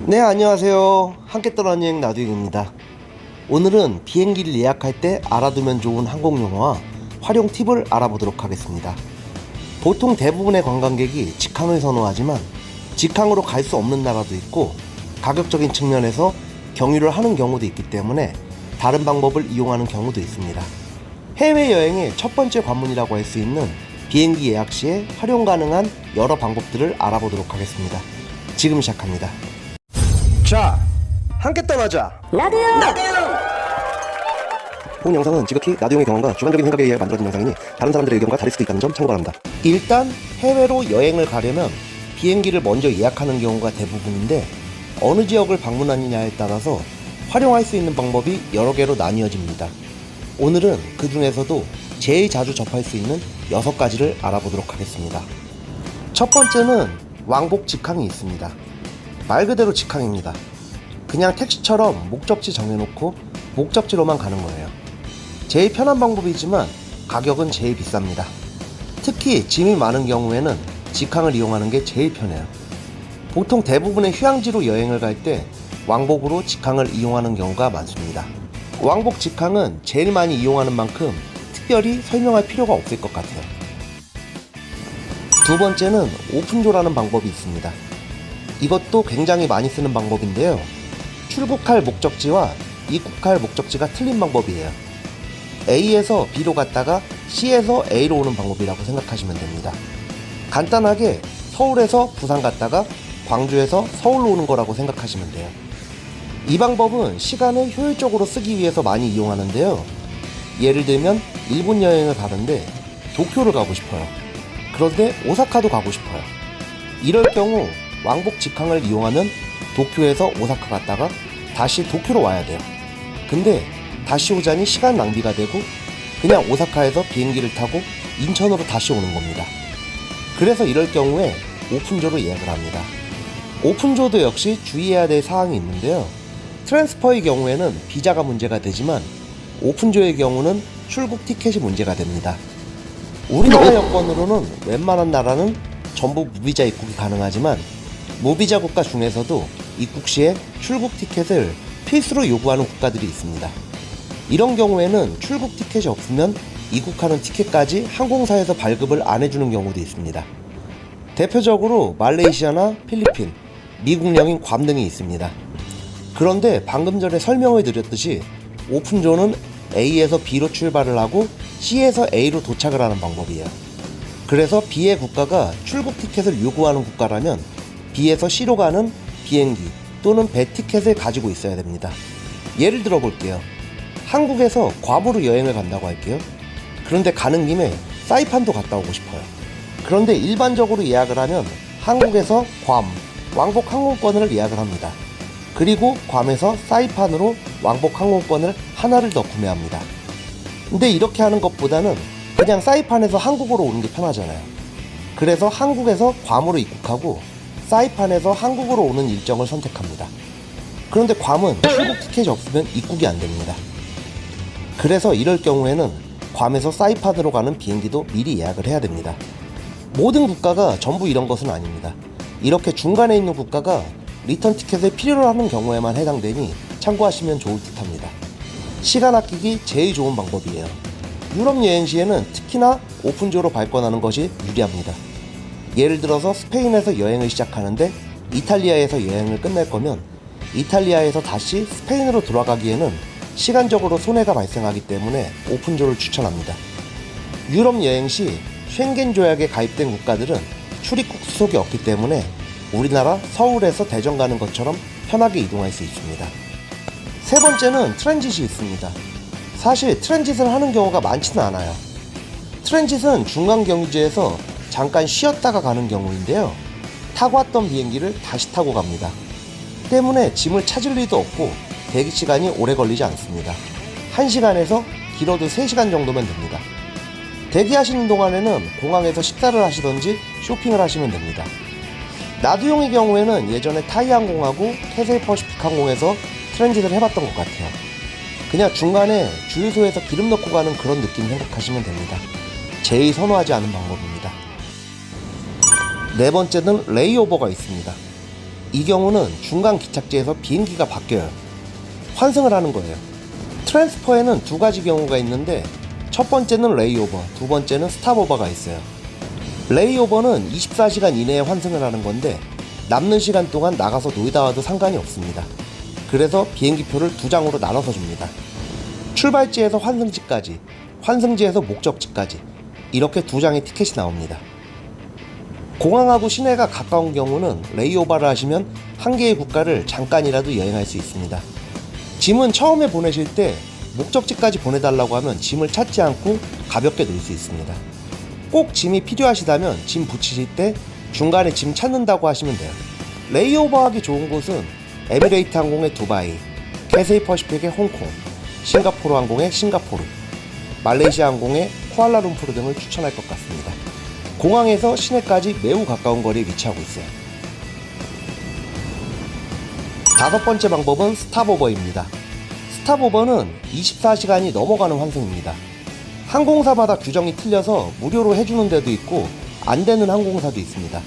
네, 안녕하세요. 함께 떠나는 여행 나두영입니다. 오늘은 비행기를 예약할 때 알아두면 좋은 항공용어와 활용 팁을 알아보도록 하겠습니다. 보통 대부분의 관광객이 직항을 선호하지만 직항으로 갈 수 없는 나라도 있고 가격적인 측면에서 경유를 하는 경우도 있기 때문에 다른 방법을 이용하는 경우도 있습니다. 해외여행의 첫 번째 관문이라고 할 수 있는 비행기 예약 시에 활용 가능한 여러 방법들을 알아보도록 하겠습니다. 지금 시작합니다. 자, 함께 떠나자. 나두용! 본 영상은 지극히 나두용의 경험과 주관적인 생각에 의해 만들어진 영상이니 다른 사람들의 의견과 다를 수도 있다는 점 참고 바랍니다. 일단 해외로 여행을 가려면 비행기를 먼저 예약하는 경우가 대부분인데 어느 지역을 방문하느냐에 따라서 활용할 수 있는 방법이 여러 개로 나뉘어집니다. 오늘은 그 중에서도 제일 자주 접할 수 있는 6가지를 알아보도록 하겠습니다. 첫 번째는 왕복 직항이 있습니다. 말 그대로 직항입니다. 그냥 택시처럼 목적지 정해놓고 목적지로만 가는 거예요. 제일 편한 방법이지만 가격은 제일 비쌉니다. 특히 짐이 많은 경우에는 직항을 이용하는 게 제일 편해요. 보통 대부분의 휴양지로 여행을 갈 때 왕복으로 직항을 이용하는 경우가 많습니다. 왕복 직항은 제일 많이 이용하는 만큼 특별히 설명할 필요가 없을 것 같아요. 두 번째는 오픈조라는 방법이 있습니다. 이것도 굉장히 많이 쓰는 방법인데요. 출국할 목적지와 입국할 목적지가 틀린 방법이에요. A에서 B로 갔다가 C에서 A로 오는 방법이라고 생각하시면 됩니다. 간단하게 서울에서 부산 갔다가 광주에서 서울로 오는 거라고 생각하시면 돼요. 이 방법은 시간을 효율적으로 쓰기 위해서 많이 이용하는데요. 예를 들면 일본 여행을 가는데 도쿄를 가고 싶어요. 그런데 오사카도 가고 싶어요. 이럴 경우 왕복 직항을 이용하면 도쿄에서 오사카 갔다가 다시 도쿄로 와야 돼요. 근데 다시 오자니 시간 낭비가 되고 그냥 오사카에서 비행기를 타고 인천으로 다시 오는 겁니다. 그래서 이럴 경우에 오픈조로 예약을 합니다. 오픈조도 역시 주의해야 될 사항이 있는데요. 트랜스퍼의 경우에는 비자가 문제가 되지만 오픈조의 경우는 출국 티켓이 문제가 됩니다. 우리나라 여권으로는 웬만한 나라는 전부 무비자 입국이 가능하지만 무비자 국가 중에서도 입국 시에 출국 티켓을 필수로 요구하는 국가들이 있습니다. 이런 경우에는 출국 티켓이 없으면 입국하는 티켓까지 항공사에서 발급을 안 해주는 경우도 있습니다. 대표적으로 말레이시아나 필리핀, 미국령인 괌 등이 있습니다. 그런데 방금 전에 설명을 드렸듯이 오픈조는 A에서 B로 출발을 하고 C에서 A로 도착을 하는 방법이에요. 그래서 B의 국가가 출국 티켓을 요구하는 국가라면 B에서 C로 가는 비행기 또는 배 티켓을 가지고 있어야 됩니다. 예를 들어 볼게요. 한국에서 괌으로 여행을 간다고 할게요. 그런데 가는 김에 사이판도 갔다 오고 싶어요. 그런데 일반적으로 예약을 하면 한국에서 괌 왕복 항공권을 예약을 합니다. 그리고 괌에서 사이판으로 왕복 항공권을 하나를 더 구매합니다. 근데 이렇게 하는 것보다는 그냥 사이판에서 한국으로 오는 게 편하잖아요. 그래서 한국에서 괌으로 입국하고 사이판에서 한국으로 오는 일정을 선택합니다. 그런데 괌은 출국 티켓이 없으면 입국이 안 됩니다. 그래서 이럴 경우에는 괌에서 사이판으로 가는 비행기도 미리 예약을 해야 됩니다. 모든 국가가 전부 이런 것은 아닙니다. 이렇게 중간에 있는 국가가 리턴 티켓을 필요로 하는 경우에만 해당되니 참고하시면 좋을 듯 합니다. 시간 아끼기 제일 좋은 방법이에요. 유럽 여행 시에는 특히나 오픈조로 발권하는 것이 유리합니다. 예를 들어서 스페인에서 여행을 시작하는데 이탈리아에서 여행을 끝낼 거면 이탈리아에서 다시 스페인으로 돌아가기에는 시간적으로 손해가 발생하기 때문에 오픈조를 추천합니다. 유럽 여행 시 쉥겐 조약에 가입된 국가들은 출입국 수속이 없기 때문에 우리나라 서울에서 대전 가는 것처럼 편하게 이동할 수 있습니다. 세 번째는 트랜짓이 있습니다. 사실 트랜짓을 하는 경우가 많지는 않아요. 트랜짓은 중간 경유지에서 잠깐 쉬었다가 가는 경우인데요. 타고 왔던 비행기를 다시 타고 갑니다. 때문에 짐을 찾을 일도 없고 대기 시간이 오래 걸리지 않습니다. 1시간에서 길어도 3시간 정도면 됩니다. 대기하시는 동안에는 공항에서 식사를 하시던지 쇼핑을 하시면 됩니다. 나두용의 경우에는 예전에 타이항공하고 캐세이 퍼시픽 항공에서 트랜짓을 해봤던 것 같아요. 그냥 중간에 주유소에서 기름 넣고 가는 그런 느낌 생각하시면 됩니다. 제일 선호하지 않은 방법입니다. 네 번째는 레이오버가 있습니다. 이 경우는 중간 기착지에서 비행기가 바뀌어요. 환승을 하는 거예요. 트랜스퍼에는 두 가지 경우가 있는데 첫 번째는 레이오버, 두 번째는 스탑오버가 있어요. 레이오버는 24시간 이내에 환승을 하는 건데 남는 시간 동안 나가서 놀다 와도 상관이 없습니다. 그래서 비행기표를 두 장으로 나눠서 줍니다. 출발지에서 환승지까지, 환승지에서 목적지까지 이렇게 두 장의 티켓이 나옵니다. 공항하고 시내가 가까운 경우는 레이오버를 하시면 한 개의 국가를 잠깐이라도 여행할 수 있습니다. 짐은 처음에 보내실 때 목적지까지 보내달라고 하면 짐을 찾지 않고 가볍게 놓을 수 있습니다. 꼭 짐이 필요하시다면 짐 붙이실 때 중간에 짐 찾는다고 하시면 돼요. 레이오버 하기 좋은 곳은 에미레이트 항공의 두바이, 캐세이 퍼시픽의 홍콩, 싱가포르 항공의 싱가포르, 말레이시아 항공의 쿠알라룸푸르 등을 추천할 것 같습니다. 공항에서 시내까지 매우 가까운 거리에 위치하고 있어요. 다섯 번째 방법은 스탑오버입니다. 스탑오버는 24시간이 넘어가는 환승입니다. 항공사마다 규정이 틀려서 무료로 해주는 데도 있고 안 되는 항공사도 있습니다.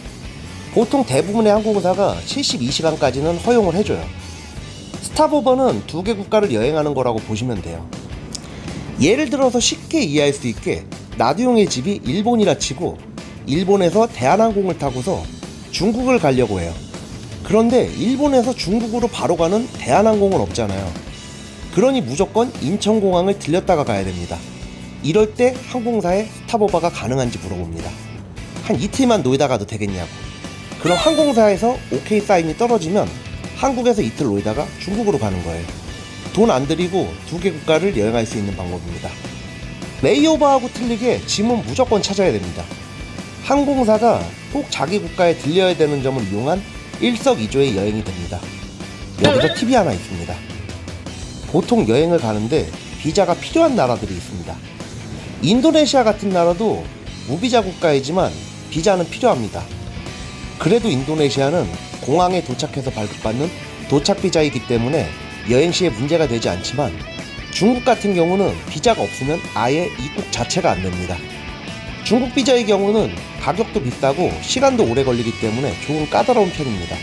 보통 대부분의 항공사가 72시간까지는 허용을 해줘요. 스탑오버는 두 개 국가를 여행하는 거라고 보시면 돼요. 예를 들어서 쉽게 이해할 수 있게 나두용의 집이 일본이라 치고 일본에서 대한항공을 타고서 중국을 가려고 해요. 그런데 일본에서 중국으로 바로 가는 대한항공은 없잖아요. 그러니 무조건 인천공항을 들렸다가 가야 됩니다. 이럴 때 항공사에 스탑오버가 가능한지 물어봅니다. 한 이틀만 놀다 가도 되겠냐고. 그럼 항공사에서 오케이 사인이 떨어지면 한국에서 이틀 놀다가 중국으로 가는 거예요. 돈 안 들이고 두 개 국가를 여행할 수 있는 방법입니다. 레이오버하고 틀리게 짐은 무조건 찾아야 됩니다. 항공사가 꼭 자기 국가에 들려야 되는 점을 이용한 일석이조의 여행이 됩니다. 여기서 팁이 하나 있습니다. 보통 여행을 가는데 비자가 필요한 나라들이 있습니다. 인도네시아 같은 나라도 무비자 국가이지만 비자는 필요합니다. 그래도 인도네시아는 공항에 도착해서 발급받는 도착 비자이기 때문에 여행 시에 문제가 되지 않지만 중국 같은 경우는 비자가 없으면 아예 입국 자체가 안 됩니다. 중국 비자의 경우는 가격도 비싸고 시간도 오래 걸리기 때문에 조금 까다로운 편입니다.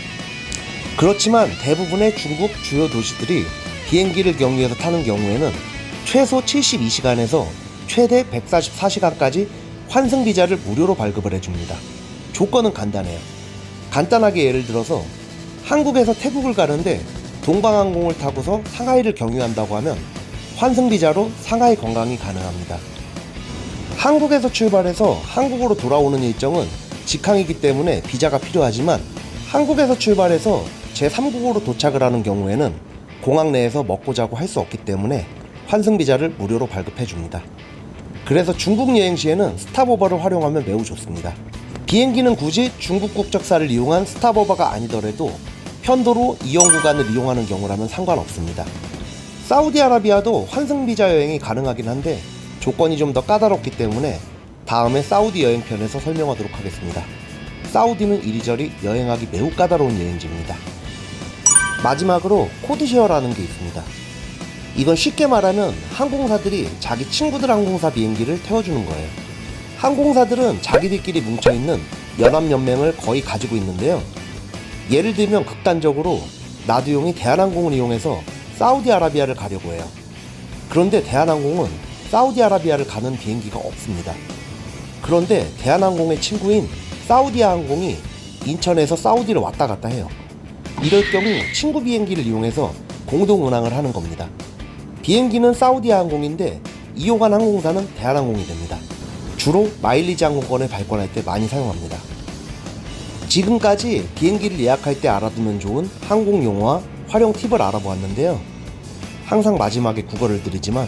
그렇지만 대부분의 중국 주요 도시들이 비행기를 경유해서 타는 경우에는 최소 72시간에서 최대 144시간까지 환승 비자를 무료로 발급을 해줍니다. 조건은 간단해요. 간단하게 예를 들어서 한국에서 태국을 가는데 동방항공을 타고서 상하이를 경유한다고 하면 환승 비자로 상하이 관광이 가능합니다. 한국에서 출발해서 한국으로 돌아오는 일정은 직항이기 때문에 비자가 필요하지만 한국에서 출발해서 제3국으로 도착을 하는 경우에는 공항 내에서 먹고 자고 할 수 없기 때문에 환승 비자를 무료로 발급해 줍니다. 그래서 중국 여행 시에는 스탑오버를 활용하면 매우 좋습니다. 비행기는 굳이 중국 국적사를 이용한 스탑오버가 아니더라도 편도로 이용 구간을 이용하는 경우라면 상관없습니다. 사우디아라비아도 환승 비자 여행이 가능하긴 한데 조건이 좀 더 까다롭기 때문에 다음에 사우디 여행편에서 설명하도록 하겠습니다. 사우디는 이리저리 여행하기 매우 까다로운 여행지입니다. 마지막으로 코드쉐어라는 게 있습니다. 이건 쉽게 말하면 항공사들이 자기 친구들 항공사 비행기를 태워주는 거예요. 항공사들은 자기들끼리 뭉쳐있는 연합연맹을 거의 가지고 있는데요. 예를 들면 극단적으로 나두용이 대한항공을 이용해서 사우디아라비아를 가려고 해요. 그런데 대한항공은 사우디아라비아를 가는 비행기가 없습니다. 그런데 대한항공의 친구인 사우디아 항공이 인천에서 사우디를 왔다 갔다 해요. 이럴 경우 친구 비행기를 이용해서 공동 운항을 하는 겁니다. 비행기는 사우디아 항공인데 이용한 항공사는 대한항공이 됩니다. 주로 마일리지 항공권을 발권할 때 많이 사용합니다. 지금까지 비행기를 예약할 때 알아두면 좋은 항공 용어와 활용 팁을 알아보았는데요. 항상 마지막에 국어를 드리지만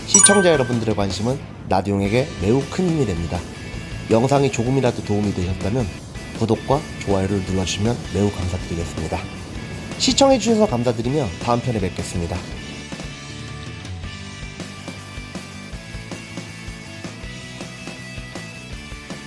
시청자 여러분들의 관심은 나두용에게 매우 큰 힘이 됩니다. 영상이 조금이라도 도움이 되셨다면 구독과 좋아요를 눌러주시면 매우 감사드리겠습니다. 시청해주셔서 감사드리며 다음 편에 뵙겠습니다.